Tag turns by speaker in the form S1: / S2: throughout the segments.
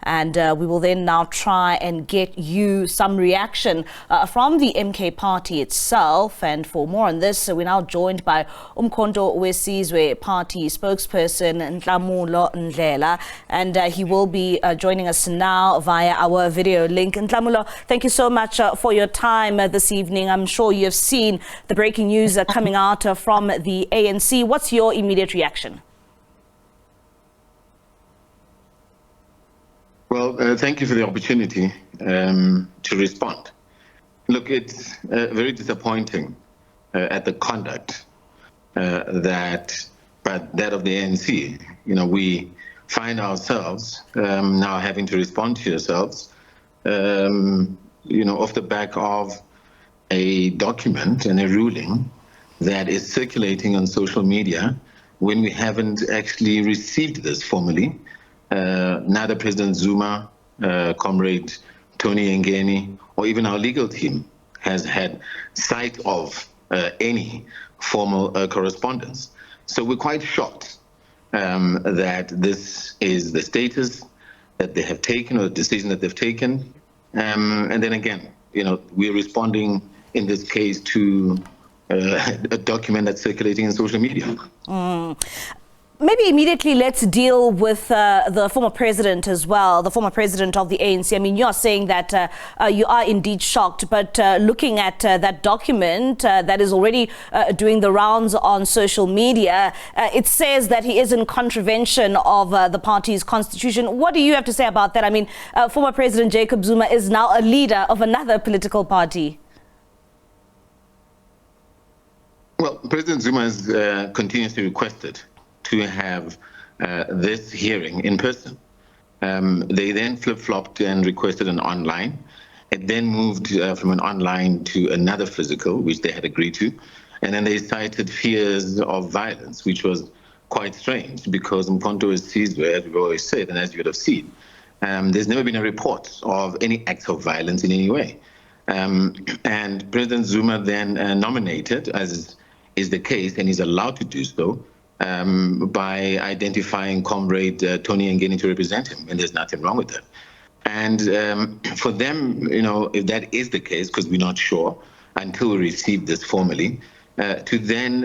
S1: and we will then now try and get you some reaction from the MK party itself. And for more on this, we're now joined by Umkhonto weSizwe party spokesperson Nhlamulo Ndhlela, and he will be joining us now via our video link. Nhlamulo, thank you so much for your time this evening. I'm sure you have seen the breaking news coming out from the ANC. What's your immediate reaction?
S2: Well, thank you for the opportunity to respond. Look, it's very disappointing at the conduct that of the ANC. You know, we find ourselves now having to respond to yourselves, you know, off the back of a document and a ruling that is circulating on social media when we haven't actually received this formally. Neither President Zuma, Comrade Tony Ngeni, or even our legal team has had sight of any formal correspondence. So we're quite shocked that this is the status that they have taken, or the decision that they've taken. And then again, you know, we're responding in this case to a document that's circulating in social media.
S1: Maybe immediately let's deal with the former president as well, the former president of the ANC. I mean, you are saying that you are indeed shocked, but looking at that document that is already doing the rounds on social media, it says that he is in contravention of the party's constitution. What do you have to say about that? I mean, former President Jacob Zuma is now a leader of another political party.
S2: Well, President Zuma has continuously requested to have this hearing in person. They then flip-flopped and requested an online. It then moved from an online to another physical, which they had agreed to. And then they cited fears of violence, which was quite strange because Umkhonto weSizwe, as we've always said, and as you would have seen, there's never been a report of any acts of violence in any way. And President Zuma then nominated, as is the case, and he's allowed to do so, by identifying Comrade Tony Ngeni to represent him, and there's nothing wrong with that. And for them, you know, if that is the case, because we're not sure until we receive this formally, to then,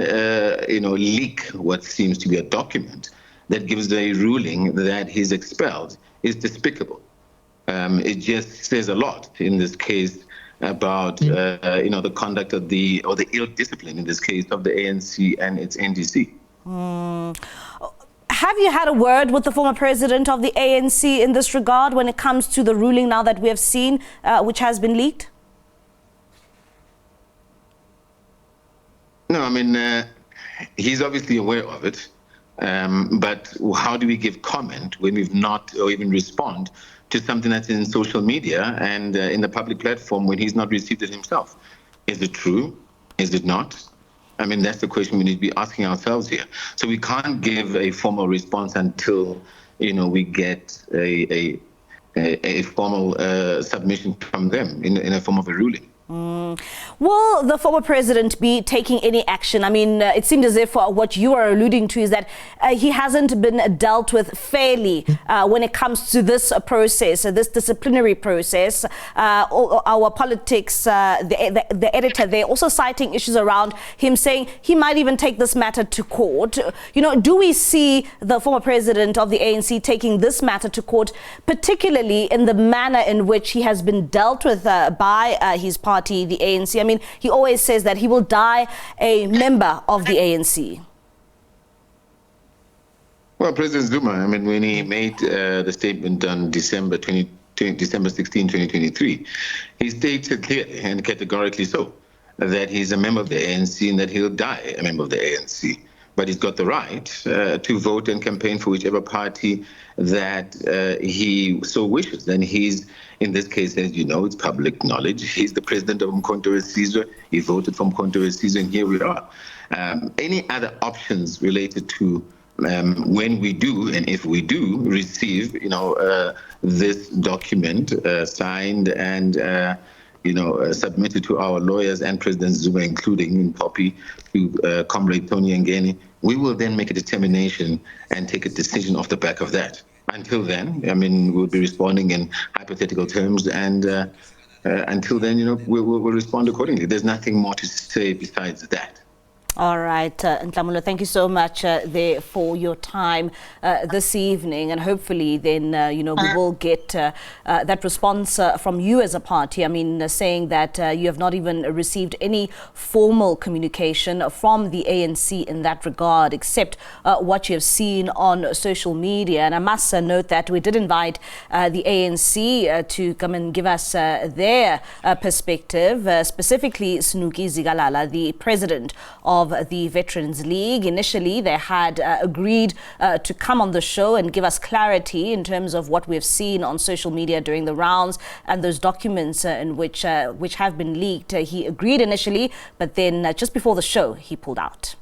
S2: you know, leak what seems to be a document that gives a ruling that he's expelled is despicable. It just says a lot in this case about, you know, the conduct of the ill discipline, in this case, of the ANC and its NDC.
S1: Have you had a word with the former president of the ANC in this regard when it comes to the ruling now that we have seen, which has been leaked?
S2: No, I mean, he's obviously aware of it. But how do we give comment when we've not, or even respond to something that's in social media and in the public platform when he's not received it himself? Is it true? Is it not? I mean, that's the question we need to be asking ourselves here. So we can't give a formal response until, you know, we get a formal submission from them in a form of a ruling.
S1: Will the former president be taking any action? I mean, it seemed as if what you are alluding to is that he hasn't been dealt with fairly when it comes to this process, this disciplinary process. Our politics, the editor, they're also citing issues around him saying he might even take this matter to court. You know, do we see the former president of the ANC taking this matter to court, particularly in the manner in which he has been dealt with by his party, the ANC? I mean, he always says that he will die a member of the ANC.
S2: Well, President Zuma, I mean, when he made the statement on December 16, 2023, he stated clearly and categorically so that he's a member of the ANC and that he'll die a member of the ANC. But he's got the right to vote and campaign for whichever party that he so wishes. And he's, in this case, as you know, it's public knowledge, he's the president of Umkhonto weSizwe. He voted for Umkhonto weSizwe, and here we are. Any other options related to when we do, and if we do receive, you know, this document signed and submitted to our lawyers and President Zuma, including in copy to Comrade Tony Ngeni, we will then make a determination and take a decision off the back of that. Until then, I mean, we'll be responding in hypothetical terms, and until then, we'll respond accordingly. There's nothing more to say besides that.
S1: All right, Nhlamulo, thank you so much there for your time this evening, and hopefully then, we will get that response from you as a party. I mean, saying that you have not even received any formal communication from the ANC in that regard, except what you have seen on social media. And I must note that we did invite the ANC to come and give us their perspective, specifically Snuki Zikalala, the president of the Veterans League. Initially, they had agreed to come on the show and give us clarity in terms of what we've seen on social media during the rounds and those documents in which have been leaked. He agreed initially, but then just before the show, he pulled out.